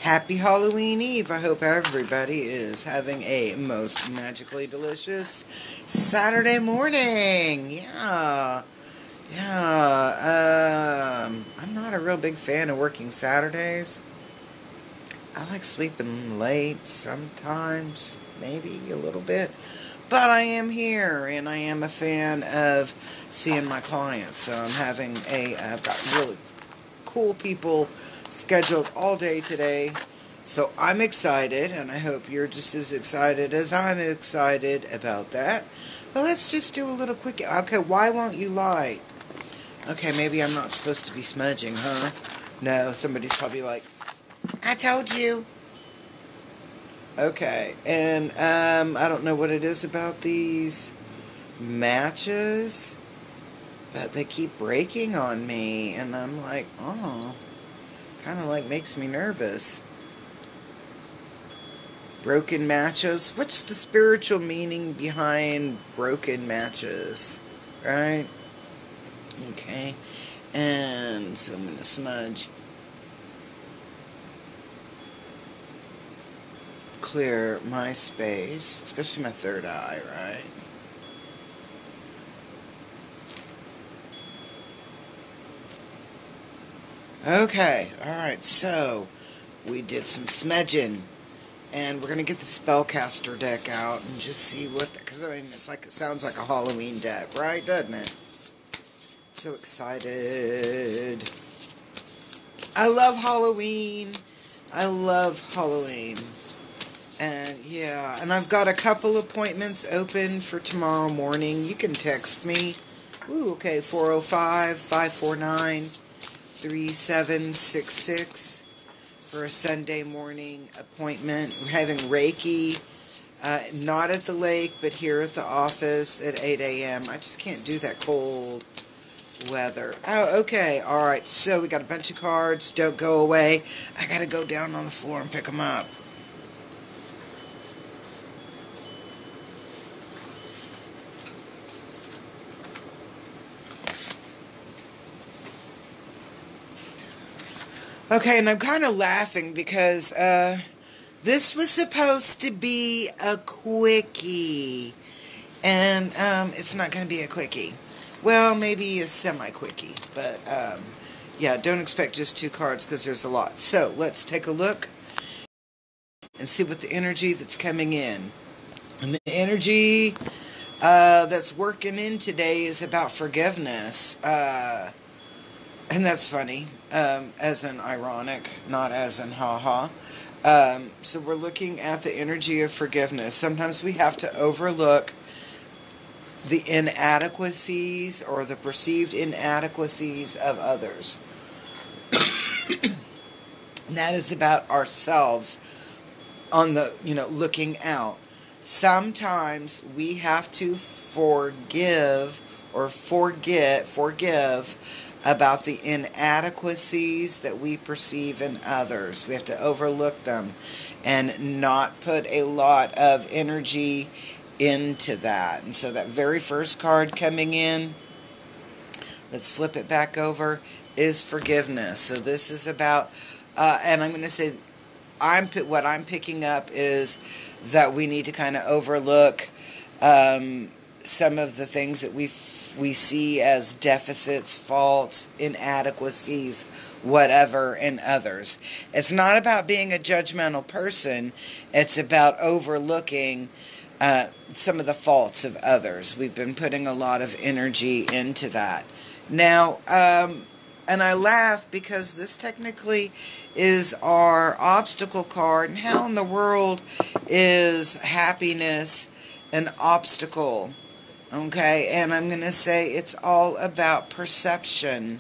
Happy Halloween Eve. I hope everybody is having a most magically delicious Saturday morning. I'm not a real big fan of working Saturdays. I like sleeping late sometimes, maybe a little bit. But I am here, and I am a fan of seeing my clients. So I've got really cool people scheduled all day today. So I'm excited, and I hope you're just as excited as I'm excited about that. But let's just do a little quick. Okay, why won't you light? Okay, maybe I'm not supposed to be smudging, huh? No, somebody's probably like, I told you. Okay, and I don't know what it is about these matches, but they keep breaking on me, and I'm like, oh, kind of like makes me nervous. Broken matches. What's the spiritual meaning behind broken matches? Right? Okay, and so I'm going to smudge. Clear my space, especially my third eye, right? Okay, alright, so we did some smudging, and we're going to get the spellcaster deck out and just see what, because I mean, it sounds like a Halloween deck, right, doesn't it? So excited. I love Halloween. I love Halloween. And yeah, and I've got a couple appointments open for tomorrow morning. You can text me. Ooh, okay, 405-549-3766 for a Sunday morning appointment. We're having Reiki, not at the lake, but here at the office at 8 a.m. I just can't do that cold weather. Oh, okay, alright, so we got a bunch of cards. Don't go away. I gotta go down on the floor and pick them up. Okay, and I'm kind of laughing because this was supposed to be a quickie, and it's not going to be a quickie. Well, maybe a semi-quickie, but yeah, don't expect just 2 cards because there's a lot. So let's take a look and see what the energy that's coming in. And the energy that's working in today is about forgiveness. And that's funny, as in ironic, not as in haha. So we're looking at the energy of forgiveness. Sometimes we have to overlook the inadequacies or the perceived inadequacies of others. And that is about ourselves on the, looking out. Sometimes we have to forgive or forgive about the inadequacies that we perceive in others. We have to overlook them and not put a lot of energy into that. And so that very first card coming in, let's flip it back over, is forgiveness. So this is about, and I'm going to say, what I'm picking up is that we need to kind of overlook some of the things that we see as deficits, faults, inadequacies, whatever, in others. It's not about being a judgmental person. It's about overlooking some of the faults of others. We've been putting a lot of energy into that. Now, and I laugh because this technically is our obstacle card. And how in the world is happiness an obstacle? Okay, and I'm going to say it's all about perception.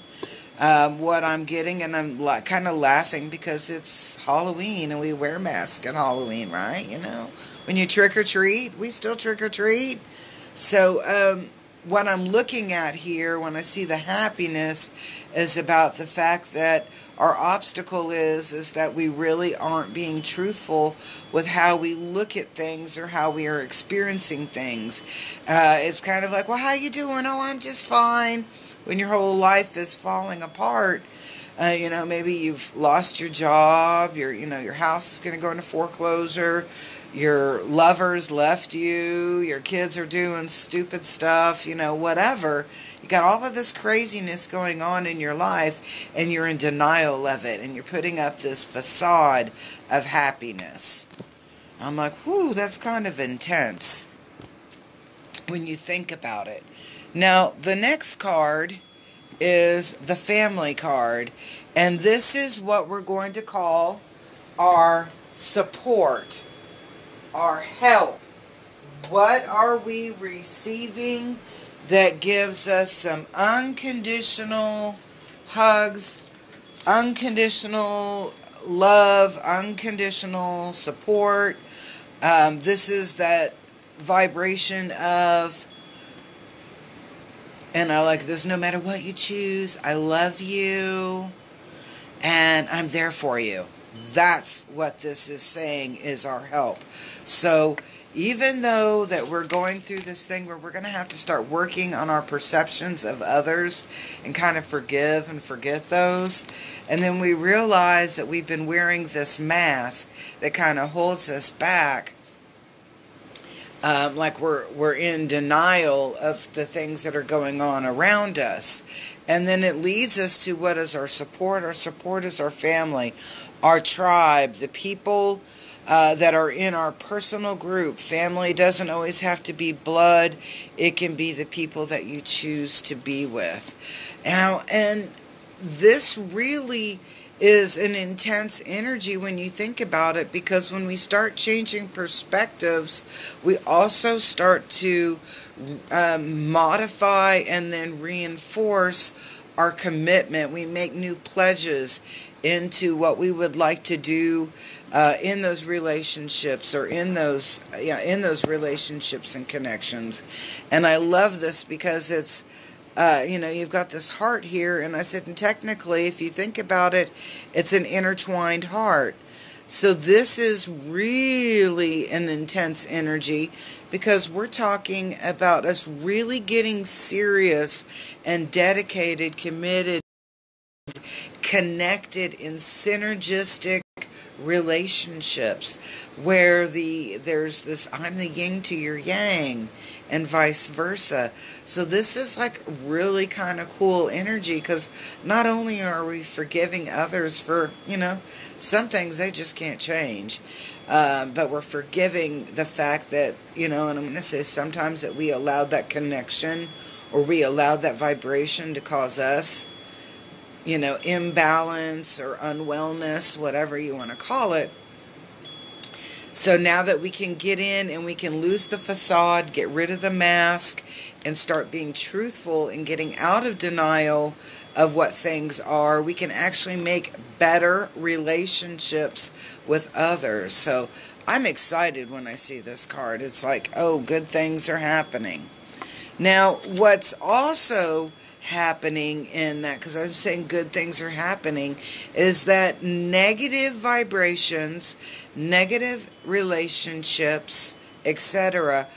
What I'm getting, and I'm kind of laughing because it's Halloween and we wear masks at Halloween, right? When you trick or treat, we still trick or treat. So, what I'm looking at here when I see the happiness is about the fact that our obstacle is that we really aren't being truthful with how we look at things or how we are experiencing things. It's kind of like, well, how you doing? Oh, I'm just fine. When your whole life is falling apart. Maybe you've lost your job, your house is going to go into foreclosure, your lover's left you, your kids are doing stupid stuff, whatever. You got all of this craziness going on in your life, and you're in denial of it, and you're putting up this facade of happiness. I'm like, whew, that's kind of intense when you think about it. Now, the next card is the family card, and this is what we're going to call our support, our help. What are we receiving that gives us some unconditional hugs, unconditional love, unconditional support? This is that vibration of, and I like this, no matter what you choose, I love you, and I'm there for you. That's what this is saying is our help. So even though that we're going through this thing where we're going to have to start working on our perceptions of others and kind of forgive and forget those, and then we realize that we've been wearing this mask that kind of holds us back, like we're in denial of the things that are going on around us. And then it leads us to, what is our support? Our support is our family, our tribe, the people that are in our personal group. Family doesn't always have to be blood. It can be the people that you choose to be with. Now, and this really is an intense energy when you think about it, because when we start changing perspectives, we also start to modify and then reinforce our commitment. We make new pledges into what we would like to do in those relationships, or in those relationships and connections. And I love this because it's you've got this heart here, and I said, and technically, if you think about it, it's an intertwined heart. So this is really an intense energy, because we're talking about us really getting serious and dedicated, committed, connected in synergistic relationships, where there's this, I'm the yin to your yang, and vice versa. So this is like really kind of cool energy, because not only are we forgiving others for, some things they just can't change, but we're forgiving the fact that, and I'm going to say sometimes that we allowed that connection, or we allowed that vibration to cause us, imbalance or unwellness, whatever you want to call it. So now that we can get in and we can lose the facade, get rid of the mask, and start being truthful and getting out of denial of what things are, we can actually make better relationships with others. So I'm excited when I see this card. It's like, oh, good things are happening. Now, what's also happening in that, because I'm saying good things are happening, is that negative vibrations, negative relationships, etc.,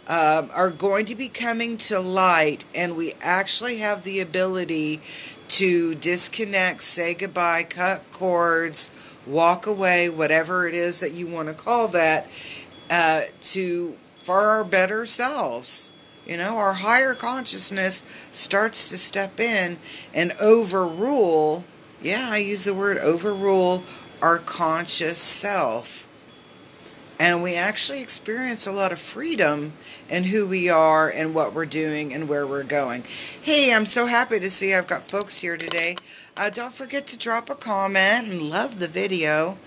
are going to be coming to light, and we actually have the ability to disconnect, say goodbye, cut cords, walk away, whatever it is that you want to call that, for our better selves. Our higher consciousness starts to step in and overrule, I use the word overrule, our conscious self. And we actually experience a lot of freedom in who we are and what we're doing and where we're going. Hey, I'm so happy to see I've got folks here today. Don't forget to drop a comment and love the video.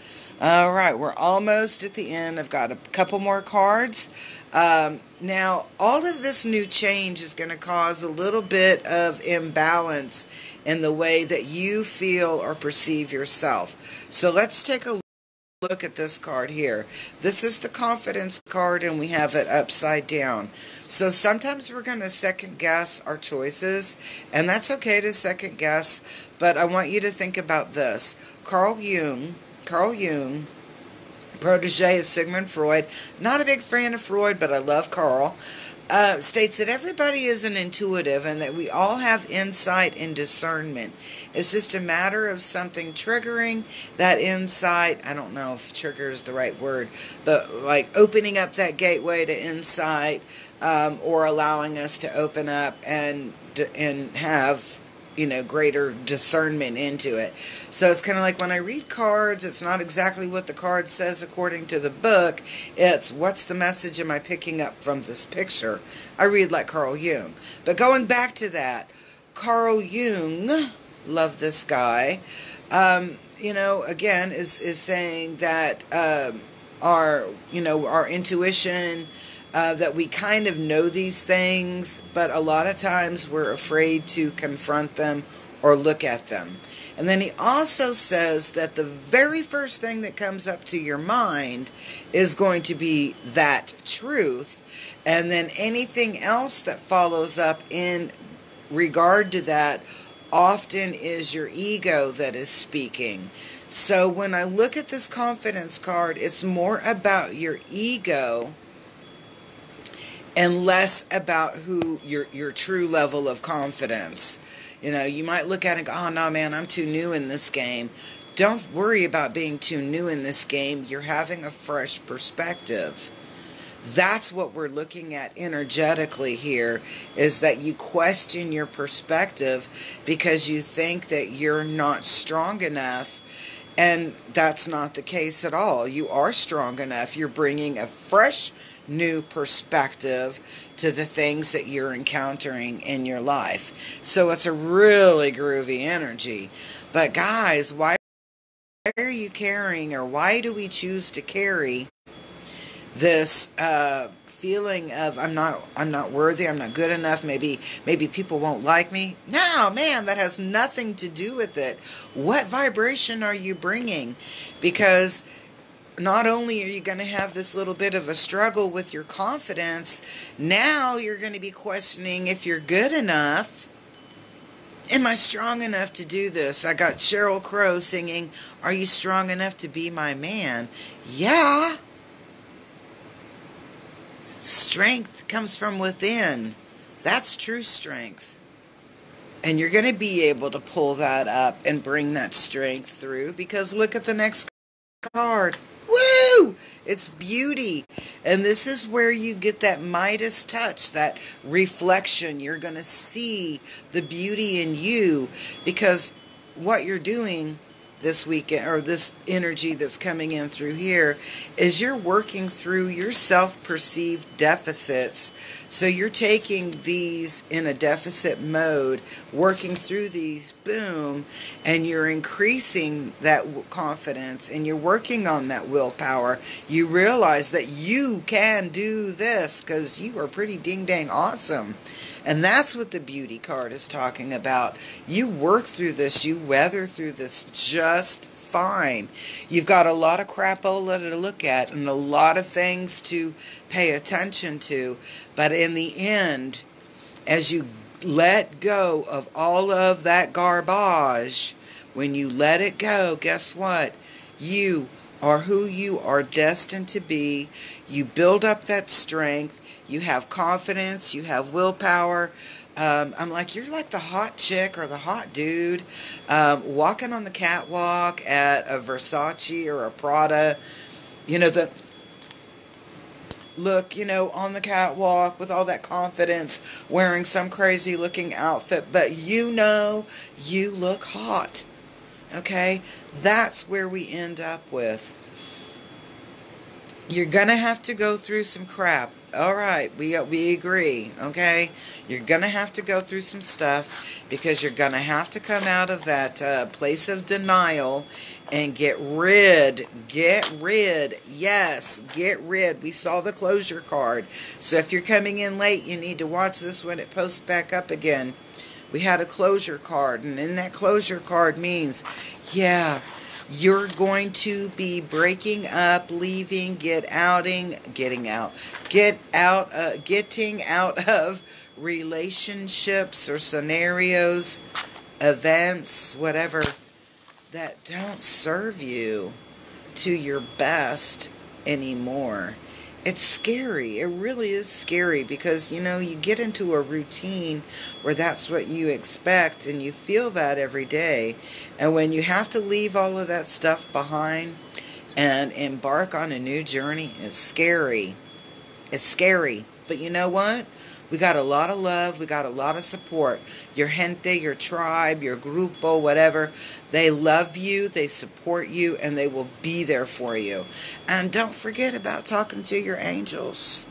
All right, we're almost at the end. I've got a couple more cards. Now, all of this new change is going to cause a little bit of imbalance in the way that you feel or perceive yourself. So let's take a look at this card here. This is the confidence card, and we have it upside down. So sometimes we're going to second guess our choices, and that's okay to second guess, but I want you to think about this. Carl Jung protege of Sigmund Freud, not a big fan of Freud, but I love Carl, states that everybody is an intuitive and that we all have insight and discernment. It's just a matter of something triggering that insight. I don't know if trigger is the right word, but like opening up that gateway to insight, or allowing us to open up and have, greater discernment into it. So it's kind of like when I read cards, it's not exactly what the card says according to the book. It's what's the message am I picking up from this picture? I read like Carl Jung. But going back to that, Carl Jung, love this guy, again, is saying that our intuition, that we kind of know these things, but a lot of times we're afraid to confront them or look at them. And then he also says that the very first thing that comes up to your mind is going to be that truth. And then anything else that follows up in regard to that often is your ego that is speaking. So when I look at this confidence card, it's more about your ego and less about who your true level of confidence. You might look at it and go, oh, no, man, I'm too new in this game. Don't worry about being too new in this game. You're having a fresh perspective. That's what we're looking at energetically here, is that you question your perspective because you think that you're not strong enough. And that's not the case at all. You are strong enough. You're bringing a fresh new perspective to the things that you're encountering in your life. So it's a really groovy energy. But guys, why are you carrying, or why do we choose to carry this feeling of I'm not worthy, I'm not good enough, maybe people won't like me? No, man, that has nothing to do with it. What vibration are you bringing? Because not only are you going to have this little bit of a struggle with your confidence, now you're going to be questioning if you're good enough. Am I strong enough to do this? I got Sheryl Crow singing, "Are you strong enough to be my man?" Yeah. Strength comes from within. That's true strength. And you're going to be able to pull that up and bring that strength through, because look at the next card. Woo! It's beauty. And this is where you get that Midas touch, that reflection. You're going to see the beauty in you, because what you're doing this weekend, or this energy that's coming in through here, is you're working through your self-perceived deficits. So you're taking these in a deficit mode, working through these, boom, and you're increasing that confidence, and you're working on that willpower. You realize that you can do this because you are pretty ding-dang awesome. And that's what the beauty card is talking about. You work through this, you weather through this just fine. You've got a lot of crapola to look at and a lot of things to pay attention to. But in the end, as you let go of all of that garbage, when you let it go, guess what? You are who you are destined to be. You build up that strength. You have confidence. You have willpower. I'm like, you're like the hot chick or the hot dude walking on the catwalk at a Versace or a Prada. Look, on the catwalk with all that confidence, wearing some crazy looking outfit, but you look hot. Okay? That's where we end up with. You're going to have to go through some crap. All right, we agree, okay? You're going to have to go through some stuff, because you're going to have to come out of that place of denial and get rid. Yes, get rid. We saw the closure card. So if you're coming in late, you need to watch this when it posts back up again. We had a closure card, and in that closure card means, yeah, you're going to be breaking up, leaving, getting out of relationships or scenarios, events, whatever, that don't serve you. to your best anymore. It's scary. It really is scary because, you get into a routine where that's what you expect and you feel that every day. And when you have to leave all of that stuff behind and embark on a new journey, it's scary. It's scary. But you know what? We got a lot of love. We got a lot of support. Your gente, your tribe, your grupo, whatever. They love you. They support you. And they will be there for you. And don't forget about talking to your angels.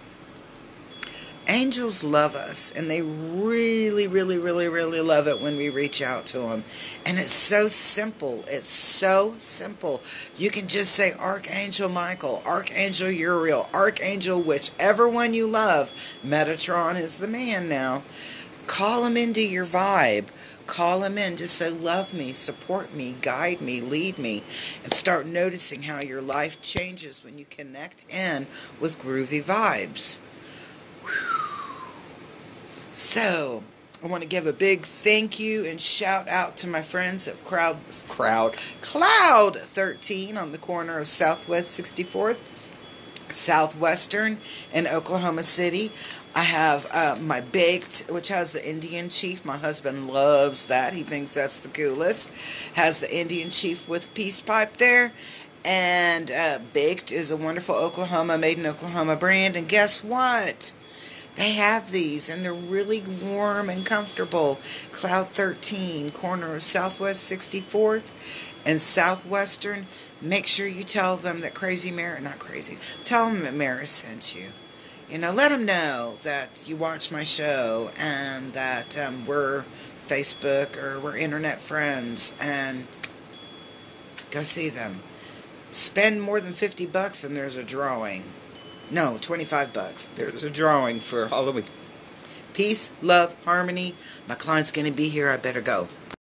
Angels love us, and they really, really, really, really love it when we reach out to them. And it's so simple. It's so simple. You can just say, Archangel Michael, Archangel Uriel, Archangel whichever one you love. Metatron is the man now. Call him into your vibe. Call him in. Just say, love me, support me, guide me, lead me. And start noticing how your life changes when you connect in with groovy vibes. So, I want to give a big thank you and shout out to my friends at Cloud 13 on the corner of Southwest 64th, Southwestern in Oklahoma City. I have my baked, which has the Indian chief. My husband loves that. He thinks that's the coolest. Has the Indian chief with peace pipe there. And baked is a wonderful Oklahoma, made in Oklahoma brand. And guess what? They have these, and they're really warm and comfortable. Cloud 13, corner of Southwest 64th and Southwestern. Make sure you tell them that tell them that Mara sent you. Let them know that you watch my show and that we're Facebook or we're internet friends, and go see them. Spend more than $50 and there's a drawing. No, $25. There's a drawing for Halloween. Peace, love, harmony. My client's going to be here. I better go.